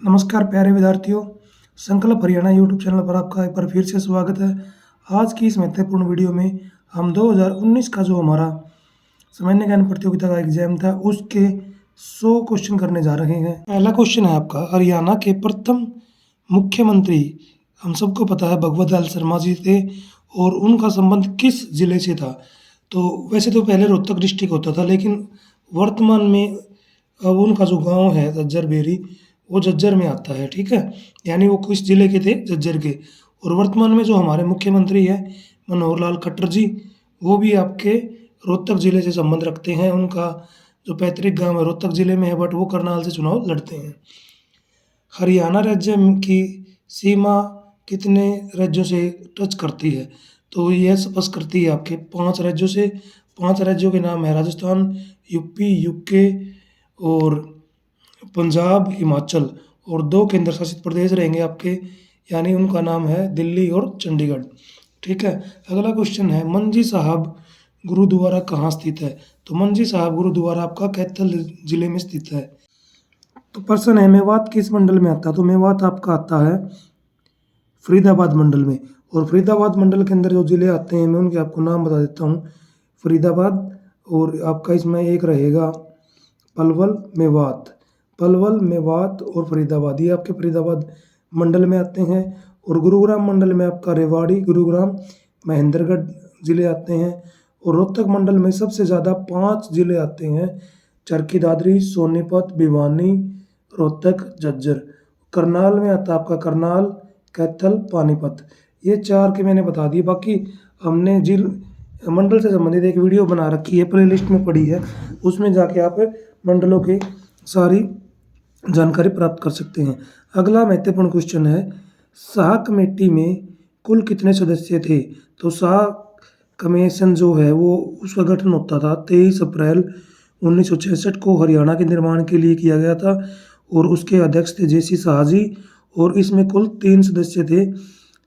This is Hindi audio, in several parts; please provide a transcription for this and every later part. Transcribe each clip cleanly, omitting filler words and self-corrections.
नमस्कार प्यारे विद्यार्थियों, संकल्प हरियाणा यूट्यूब चैनल पर आपका एक बार फिर से स्वागत है। आज की इस महत्वपूर्ण वीडियो में हम 2019 का जो हमारा सामान्य ज्ञान प्रतियोगिता का एग्जाम था उसके 100 क्वेश्चन करने जा रहे हैं। पहला क्वेश्चन है आपका, हरियाणा के प्रथम मुख्यमंत्री हम सबको पता है भगवत लाल शर्मा जी थे और उनका संबंध किस जिले से था? तो वैसे तो पहले रोहतक डिस्ट्रिक्ट होता था, लेकिन वर्तमान में अब उनका जो गांव है झज्जर बेरी, वो झज्जर में आता है। ठीक है, यानी वो किस जिले के थे? झज्जर के। और वर्तमान में जो हमारे मुख्यमंत्री हैं मनोहर लाल खट्टर जी, वो भी आपके रोहतक जिले से संबंध रखते हैं। उनका जो पैतृक गांव है रोहतक जिले में है, बट वो करनाल से चुनाव लड़ते हैं। हरियाणा राज्य की सीमा कितने राज्यों से टच करती है? तो यह स्पर्श करती है आपके 5 राज्यों से। 5 राज्यों के नाम है राजस्थान, यूपी, यूके और पंजाब, हिमाचल, और 2 केंद्र शासित प्रदेश रहेंगे आपके, यानी उनका नाम है दिल्ली और चंडीगढ़। ठीक है, अगला क्वेश्चन है, मंजी साहब गुरुद्वारा कहाँ स्थित है? तो मंजी साहब गुरुद्वारा आपका कैथल जिले में स्थित है। तो प्रश्न है, मेवात किस मंडल में आता है? तो मेवात आपका आता है फरीदाबाद मंडल में। और फरीदाबाद मंडल के अंदर जो जिले आते हैं मैं उनके आपको नाम बता देता हूँ। फरीदाबाद, और आपका इसमें एक रहेगा पलवल, मेवात। पलवल, मेवात और फरीदाबाद, ये आपके फरीदाबाद मंडल में आते हैं। और गुरुग्राम मंडल में आपका रेवाड़ी, गुरुग्राम, महेंद्रगढ़ जिले आते हैं। और रोहतक मंडल में सबसे ज़्यादा 5 जिले आते हैं, चरखी दादरी, सोनीपत, भिवानी, रोहतक, झज्जर। करनाल में आता है आपका करनाल, कैथल, पानीपत। ये 4 के मैंने बता दिए। बाकी हमने जिल मंडल से संबंधित एक वीडियो बना रखी है, प्ले लिस्ट में पड़ी है, उसमें जाके आप मंडलों की सारी जानकारी प्राप्त कर सकते हैं। अगला महत्वपूर्ण क्वेश्चन है, शाह कमेटी में कुल कितने सदस्य थे? तो शाह कमीशन जो है वो उसका गठन होता था 23 अप्रैल 1966 को हरियाणा के निर्माण के लिए किया गया था। और उसके अध्यक्ष थे जेसी शाह जी। और इसमें कुल 3 सदस्य थे।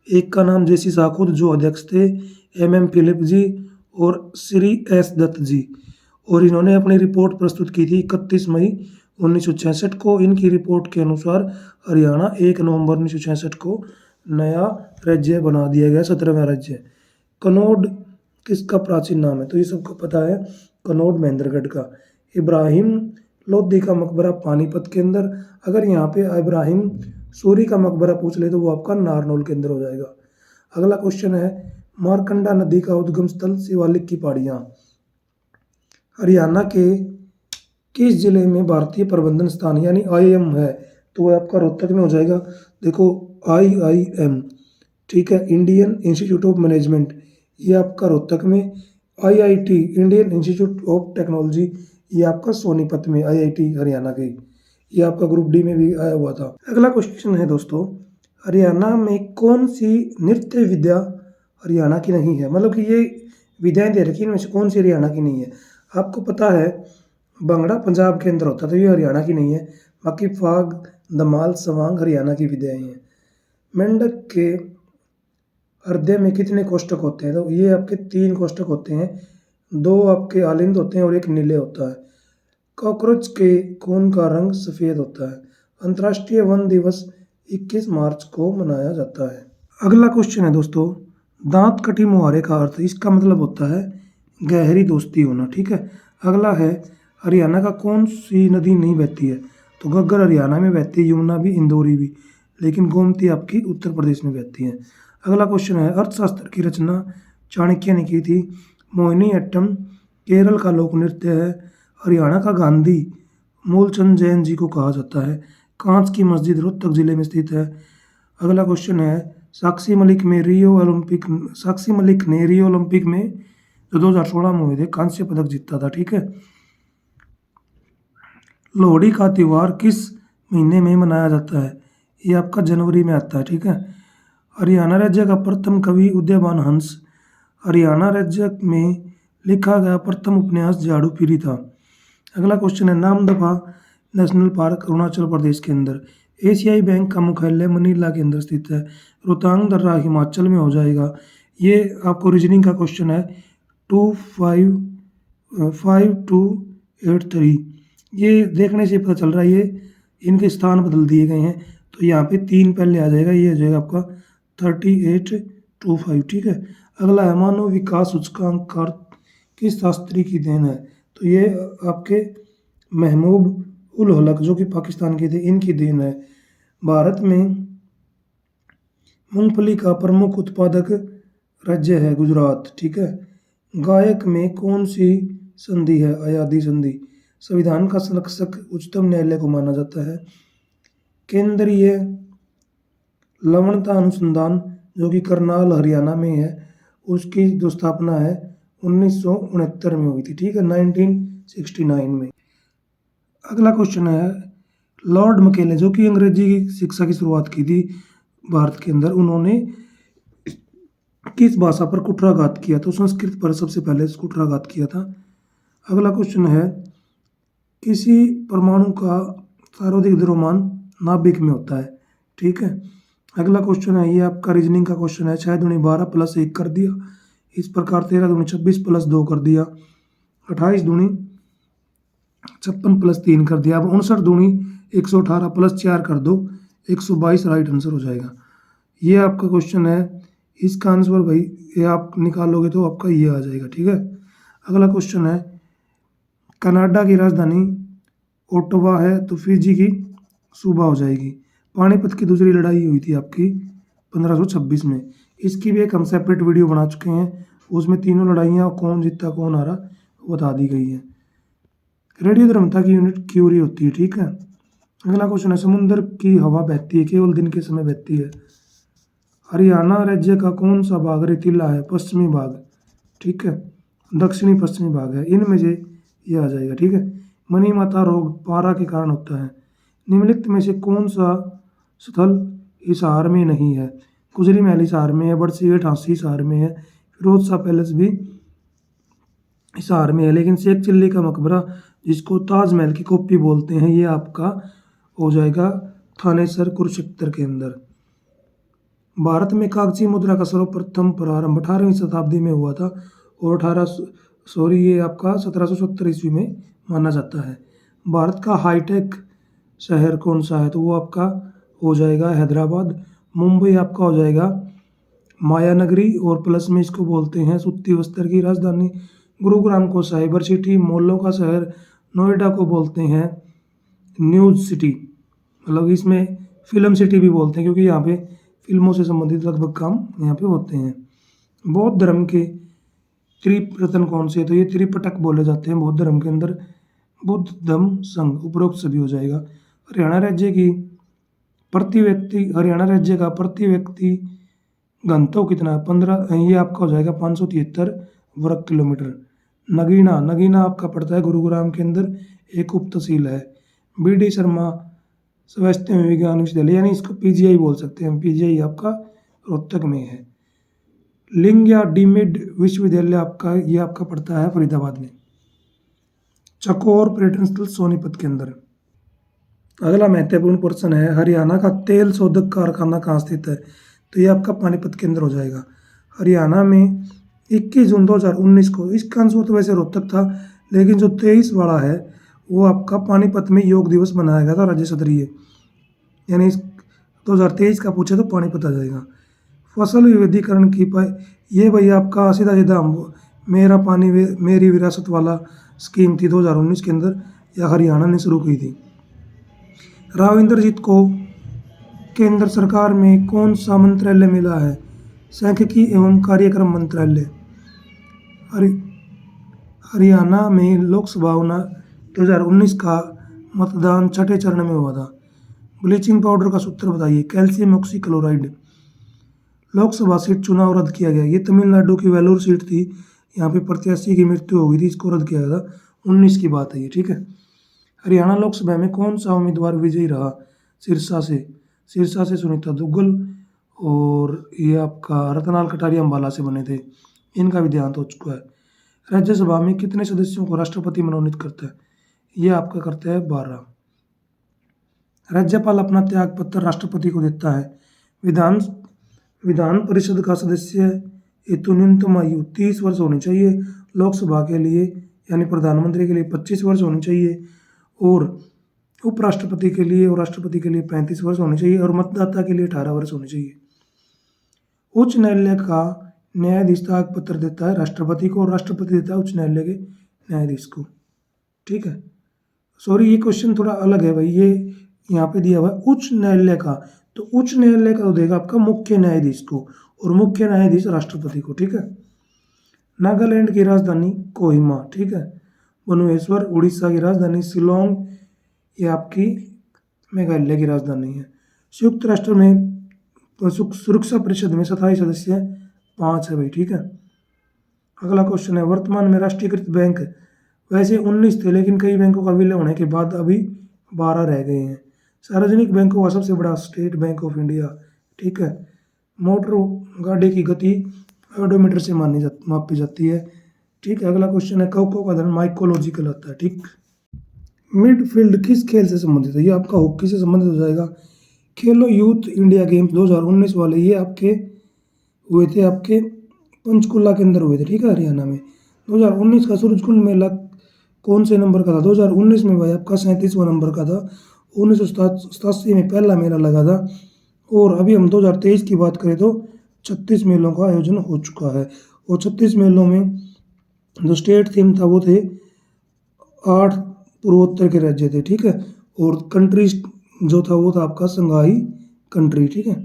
एक का नाम जेसी शाह खुद जो अध्यक्ष थे, एम फिलिप जी और श्री एस दत्त जी। और इन्होंने अपनी रिपोर्ट प्रस्तुत की थी 31 मई 1966 को। इनकी रिपोर्ट के अनुसार हरियाणा 1 नवंबर 1966 को नया राज्य बना दिया गया, 17वां राज्य। कनौड किसका प्राचीन नाम है? तो ये सबको पता है, कनौड महेंद्रगढ़ का। इब्राहिम लोधी का मकबरा पानीपत के अंदर। अगर यहाँ पे इब्राहिम सूरी का मकबरा पूछ ले तो वो आपका नारनौल के अंदर हो जाएगा। अगला क्वेश्चन है, मारकंडा नदी का उद्गम स्थल शिवालिक की पहाड़ियाँ। हरियाणा के किस जिले में भारतीय प्रबंधन स्थान यानी IIM है? तो वह आपका रोहतक में हो जाएगा। देखो IIM, ठीक है, इंडियन इंस्टीट्यूट ऑफ मैनेजमेंट, ये आपका रोहतक में। IIT, Indian institute of technology, ये आपका सोनीपत में, IIT हरियाणा के। ये आपका ग्रुप डी में भी आया हुआ था। अगला क्वेश्चन है दोस्तों, हरियाणा में कौन सी नृत्य विद्या हरियाणा की नहीं है? मतलब कि ये विद्याएं दे रखी है, इनमें से कौन सी हरियाणा की नहीं है? आपको पता है भंगड़ा पंजाब के अंदर होता था, ये हरियाणा की नहीं है। बाकी फाग, धमाल, सवांग हरियाणा की विद्याएं हैं। मेंढक के हृदय में कितने कोष्ठक होते हैं? तो ये आपके 3 कोष्ठक होते हैं, 2 आपके आलिंद होते हैं और एक नीले होता है। कॉकरोच के खून का रंग सफेद होता है। अंतर्राष्ट्रीय वन दिवस 21 मार्च को मनाया जाता है। अगला क्वेश्चन है दोस्तों, दांत कटी मुहारे का अर्थ, इसका मतलब होता है गहरी दोस्ती होना। ठीक है, अगला है, हरियाणा का कौन सी नदी नहीं बहती है? तो घग्गर हरियाणा में बहती है, यमुना भी, इंदौरी भी, लेकिन गोमती आपकी उत्तर प्रदेश में बहती है। अगला क्वेश्चन है, अर्थशास्त्र की रचना चाणक्य ने की थी। मोहिनीअट्टम केरल का लोक नृत्य है। हरियाणा का गांधी मूलचंद जैन जी को कहा जाता है। कांच की मस्जिद रोहतक जिले में स्थित है। अगला क्वेश्चन है, साक्षी मलिक ने रियो ओलंपिक में जो 2016 में हुए थे कांस्य पदक जीता था। ठीक है, लोहड़ी का त्यौहार किस महीने में मनाया जाता है? ये आपका जनवरी में आता है। ठीक है, हरियाणा राज्य का प्रथम कवि उदयभान हंस। हरियाणा राज्य में लिखा गया प्रथम उपन्यास झाड़ू पीरी था। अगला क्वेश्चन है, नामदफा नेशनल पार्क अरुणाचल प्रदेश के अंदर। एशियाई बैंक का मुख्यालय मनीला के अंदर स्थित है। रोहतांग दर्रा हिमाचल में हो जाएगा। ये आपको रीजनिंग का क्वेश्चन है 255283। ये देखने से पता चल रहा है ये इनके स्थान बदल दिए गए हैं। तो यहाँ पे 3 पहले आ जाएगा, ये आ जाएगा आपका 3825, ठीक है। अगला है मानव विकास सूचकांक किस शास्त्री की देन है? तो ये आपके महमूद उल हलक जो कि पाकिस्तान के थे, इनकी देन है। भारत में मूंगफली का प्रमुख उत्पादक राज्य है गुजरात, ठीक है। गायक में कौन सी संधि है? अयाधी संधि। संविधान का संरक्षक उच्चतम न्यायालय को माना जाता है। केंद्रीय लवणता अनुसंधान जो कि करनाल हरियाणा में है, उसकी जो स्थापना है 1969 में हुई थी, ठीक है, 1969 में। अगला क्वेश्चन है लॉर्ड मकेले जो कि अंग्रेजी की शिक्षा की शुरुआत की थी भारत के अंदर, उन्होंने किस भाषा पर कुठाराघात किया? तो संस्कृत पर सबसे पहले कुठाराघात किया था। अगला क्वेश्चन है किसी परमाणु का सर्वाधिक द्रव्यमान नाभिक में होता है, ठीक है। अगला क्वेश्चन है, ये आपका रीजनिंग का क्वेश्चन है। 6 दूनी 12 प्लस 1 कर दिया, इस प्रकार 13 दूनी 26 प्लस 2 कर दिया, 28 दूनी 56 प्लस 3 कर दिया। अब 59 दूनी 118 प्लस 4 कर दो, 122 राइट आंसर हो जाएगा। ये आपका क्वेश्चन है। इसका आंसर भाई ये आप निकालोगे तो आपका ये आ जाएगा, ठीक है। अगला क्वेश्चन है कनाडा की राजधानी ओटावा है, तो फिजी की सूबा हो जाएगी। पानीपत की दूसरी लड़ाई हुई थी आपकी 1526 में। इसकी भी एक हम सेपरेट वीडियो बना चुके हैं, उसमें तीनों लड़ाइयाँ कौन जीता कौन हारा वो बता दी गई है। रेडियो धर्मता की यूनिट क्यूरी होती है, ठीक है। अगला क्वेश्चन है समुद्र की हवा बहती है केवल दिन के समय बहती है। हरियाणा राज्य का कौन सा भाग रेतीला है? पश्चिमी भाग, ठीक है, दक्षिणी पश्चिमी भाग है। इनमें से ये आ जाएगा, ठीक है। मणिमाता रोग पारा के कारण होता है। निम्नलिखित में से कौन सा स्थल हिसार में नहीं है? कुजरी महल हिसार में है, बड़सीगेट झांसी हिसार में है, फिरोज शाह पैलेस भी हिसार में है, लेकिन शेख चिल्ली का मकबरा जिसको ताजमहल की कॉपी बोलते हैं, ये आपका हो जाएगा थानेसर कुरुक्षेत्र के अंदर। भारत में कागजी मुद्रा का सर्वप्रथम प्रारंभ 18वीं शताब्दी में हुआ था और ये आपका 1770 ईस्वी में माना जाता है। भारत का हाईटेक शहर कौन सा है? तो वो आपका हो जाएगा हैदराबाद। मुंबई आपका हो जाएगा माया नगरी और प्लस में इसको बोलते हैं सूती वस्त्र की राजधानी। गुरुग्राम को साइबर सिटी, मॉलों का शहर नोएडा को बोलते हैं न्यूज सिटी, मतलब इसमें फिल्म सिटी भी बोलते हैं क्योंकि यहाँ पे फिल्मों से संबंधित लगभग काम यहाँ पे होते हैं। बौद्ध धर्म के त्रिरत्न कौन से? तो ये त्रिपिटक बोले जाते हैं बौद्ध धर्म के अंदर। बुद्ध धम्म संघ उपरोक्त सभी हो जाएगा। हरियाणा राज्य का प्रति व्यक्ति घनत्व कितना है? 15, ये आपका हो जाएगा 573 वर्ग किलोमीटर। नगीना आपका पड़ता है गुरुग्राम के अंदर, एक उप तहसील है। BD शर्मा स्वास्थ्य विज्ञान विश्वविद्यालय, यानी इसको PGI बोल सकते हैं, PGI आपका रोहतक में है। लिंग या डीम्ड विश्वविद्यालय आपका ये आपका पड़ता है फरीदाबाद में। चकोर पर्यटन स्थल सोनीपत के अंदर। अगला महत्वपूर्ण प्रश्न है हरियाणा का तेल शोधक कारखाना कहाँ स्थित है? तो ये आपका पानीपत के अंदर हो जाएगा। हरियाणा में 21 जून 2019 को, इसका आंसर तो वैसे रोहतक था, लेकिन जो 23 वाला है वो आपका पानीपत में योग दिवस मनाया गया था राज्य स्तरीय, यानी 2023 का पूछे तो पानीपत आ जाएगा। फसल विविधीकरण की ये भाई आपका सीधा सीधा मेरा पानी मेरी विरासत वाला स्कीम थी 2019 के अंदर, या हरियाणा ने शुरू की थी। राव इंद्रजीत को केंद्र सरकार में कौन सा मंत्रालय मिला है? सांख्यिकी एवं कार्यक्रम मंत्रालय। हरियाणा में लोकसभा 2019 का मतदान छठे चरण में हुआ था। ब्लीचिंग पाउडर का सूत्र बताइए। Calcium oxychloride. लोकसभा सीट चुनाव रद्द किया गया। ये तमिलनाडु की वेलूर सीट थी, यहाँ पे प्रत्याशी की मृत्यु हो गई थी, इसको रद्द किया गया था। 19 की बात है ये, ठीक है। हरियाणा लोकसभा में कौन सा उम्मीदवार विजयी रहा? सिरसा से सुनीता दुग्गल, और ये आपका रतनलाल कटारिया अम्बाला से बने थे, इनका भी देहांत हो चुका है। राज्यसभा में कितने सदस्यों को राष्ट्रपति मनोनीत करता है? ये आपका करता है 12। राज्यपाल अपना त्याग पत्र राष्ट्रपति को देता है। विधान परिषद का सदस्य हेतु न्यूनतम आयु 30 वर्ष होनी चाहिए। लोकसभा के लिए यानी प्रधानमंत्री के लिए 25 वर्ष होनी चाहिए, और उपराष्ट्रपति के लिए और राष्ट्रपति के लिए 35 वर्ष होने चाहिए और मतदाता के लिए 18 वर्ष होने चाहिए। उच्च न्यायालय का न्यायाधीश त्याग पत्र देता है राष्ट्रपति को और राष्ट्रपति देता है उच्च न्यायालय के न्यायाधीश को। ठीक है, सॉरी ये क्वेश्चन थोड़ा अलग है भाई, ये यहाँ पे दिया हुआ है उच्च न्यायालय का, तो उच्च न्यायालय का तो देगा आपका मुख्य न्यायाधीश को और मुख्य न्यायाधीश राष्ट्रपति को। ठीक है, नागालैंड की राजधानी कोहिमा। ठीक है, भुवनेश्वर उड़ीसा की राजधानी, शिलोंग ये आपकी मेघालय की राजधानी है। संयुक्त राष्ट्र में सुरक्षा परिषद में 27 सदस्य 5 है भाई। ठीक है, अगला क्वेश्चन है वर्तमान में राष्ट्रीयकृत बैंक वैसे 19 थे लेकिन कई बैंकों का विलय होने के बाद अभी 12 रह गए हैं। सार्वजनिक बैंकों का सबसे बड़ा स्टेट बैंक ऑफ इंडिया। ठीक है, मोटर गाड़ी की गति ओडोमीटर से मापी जाती है। ठीक है, अगला क्वेश्चन है कवकों का धन माइकोलॉजी कहलाता है। ठीक, मिडफील्ड किस खेल से संबंधित है? ये आपका हॉकी से संबंधित हो जाएगा। खेलो यूथ इंडिया गेम्स 2019 वाले ये आपके हुए थे आपके पंचकुला के अंदर हुए थे। ठीक है, हरियाणा में 2019 का सूरजकुंड मेला कौन से नंबर का था? 2019 में भाई आपका 37वां नंबर का था। 1987 में पहला मेला लगा था और अभी हम 2023 की बात करें तो 36 मेलों का आयोजन हो चुका है और 36 मेलों में जो स्टेट थीम था वो थे 8 पूर्वोत्तर के राज्य थे। ठीक है, और कंट्री जो था वो था आपका संघाई कंट्री। ठीक है,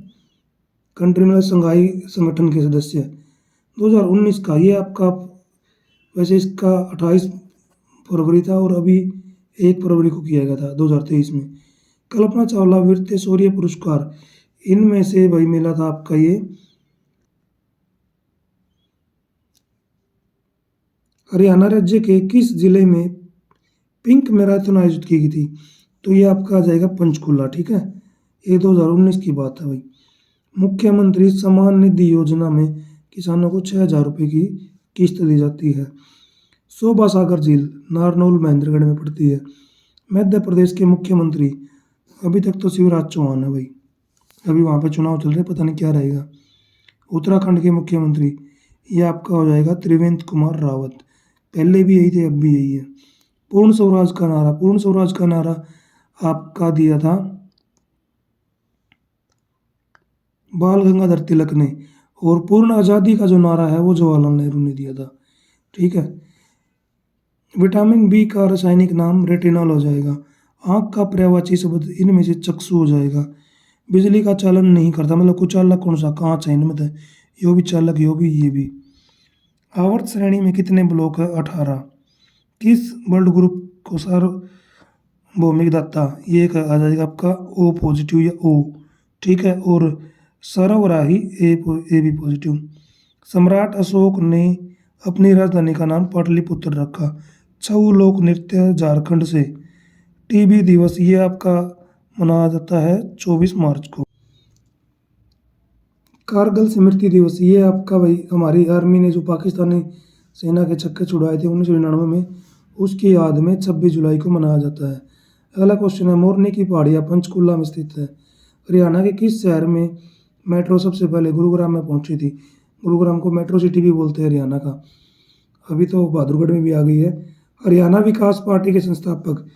कंट्री मतलब संघाई संगठन के सदस्य। 2019 का ये आपका वैसे इसका 28 फरवरी था और अभी 1 फरवरी को किया गया था 2023 में। कल्पना चावला वीरते शौर्य पुरस्कार इनमें से भाई मिला था आपका ये हरियाणा राज्य के किस जिले में पिंक मैराथन आयोजित की गई थी? तो ये आपका आ जाएगा पंचकुला। ठीक है, ये 2019 की बात है भाई। मुख्यमंत्री सम्मान निधि योजना में किसानों को 6,000 रुपये की किस्त दी जाती है। शोभा सागर झील नारनौल महेंद्रगढ़ में पड़ती है। मध्य प्रदेश के मुख्यमंत्री अभी तक तो शिवराज चौहान है भाई, अभी वहाँ पे चुनाव चल रहे, पता नहीं क्या रहेगा। उत्तराखंड के मुख्यमंत्री ये आपका हो जाएगा त्रिवेंद्र कुमार रावत, पहले भी यही थे अब भी यही है। पूर्ण स्वराज का नारा, पूर्ण स्वराज का नारा आपका दिया था बाल गंगाधर तिलक ने और पूर्ण आज़ादी का जो नारा है वो जवाहरलाल नेहरू ने दिया था। ठीक है, विटामिन बी का रासायनिक नाम रेटिनॉल हो जाएगा। आँख का पर्यायवाची शब्द इनमें से चक्षु हो जाएगा। बिजली का चालन नहीं करता मतलब कुचालक कौन सा? कांच है इनमें, यो भी चालक यो भी ये भी। आवर्त श्रेणी में कितने ब्लॉक है? 18। किस ब्लड ग्रुप को सार्वभौमिक दाता? ये एक आ जाएगा आपका ओ पॉजिटिव या ओ। ठीक है, और सरवराही ए बी पॉजिटिव। सम्राट अशोक ने अपनी राजधानी का नाम पाटलिपुत्र रखा। छऊ लोक नृत्य झारखंड से। टीबी दिवस ये आपका मनाया जाता है 24 मार्च को। कारगिल स्मृति दिवस ये आपका भाई हमारी आर्मी ने जो पाकिस्तानी सेना के छक्के छुड़ाए थे 1999 में उसकी याद में 26 जुलाई को मनाया जाता है। अगला क्वेश्चन है मोरनी की पहाड़ियाँ पंचकुला में स्थित है। हरियाणा के किस शहर में मेट्रो सबसे पहले? गुरुग्राम में पहुंची थी। गुरुग्राम को मेट्रो सिटी भी बोलते हैं हरियाणा का, अभी तो बहादुरगढ़ में भी आ गई है। हरियाणा विकास पार्टी के संस्थापक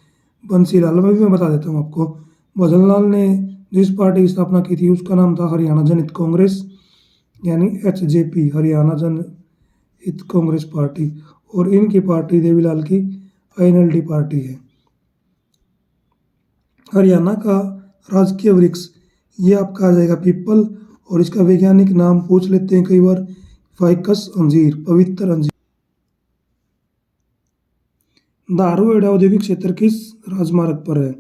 बंसीलाल, मैं बता देता हूँ आपको, भजनलाल ने जिस पार्टी की स्थापना की थी उसका नाम था हरियाणा जनहित कांग्रेस यानी HJP, हरियाणा जनहित कांग्रेस पार्टी, और इनकी पार्टी देवीलाल की INLD पार्टी है। हरियाणा का राजकीय वृक्ष ये आपका आ जाएगा पीपल और इसका वैज्ञानिक नाम पूछ लेते हैं कई बार, फाइकस अंजीर, पवित्र अंजीर। धारूहेड़ा औद्योगिक क्षेत्र किस राजमार्ग पर है?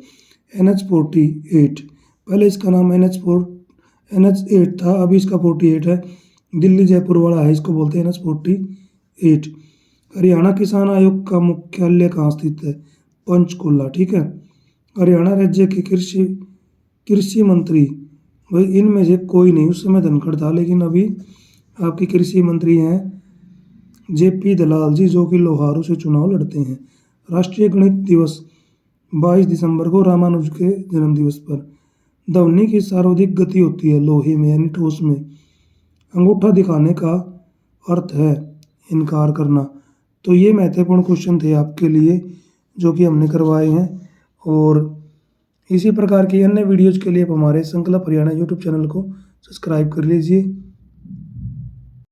NH48। पहले इसका नाम NH8 था, अभी इसका 48 है। दिल्ली जयपुर वाला है, इसको बोलते हैं NH48। हरियाणा किसान आयोग का मुख्यालय कहाँ स्थित है? पंचकुला। ठीक है, हरियाणा राज्य के कृषि मंत्री भाई इनमें से कोई नहीं, उस समय धनखड़ था लेकिन अभी आपके कृषि मंत्री हैं JP दलाल जी जो कि लोहारू से चुनाव लड़ते हैं। राष्ट्रीय गणित दिवस 22 दिसंबर को रामानुज के जन्म दिवस पर। ध्वनि की सर्वाधिक गति होती है लोहे में यानी ठोस में। अंगूठा दिखाने का अर्थ है इनकार करना। तो ये महत्वपूर्ण क्वेश्चन थे आपके लिए जो कि हमने करवाए हैं और इसी प्रकार की अन्य वीडियोज़ के लिए आप हमारे संकल्प हरियाणा यूट्यूब चैनल को सब्सक्राइब कर लीजिए।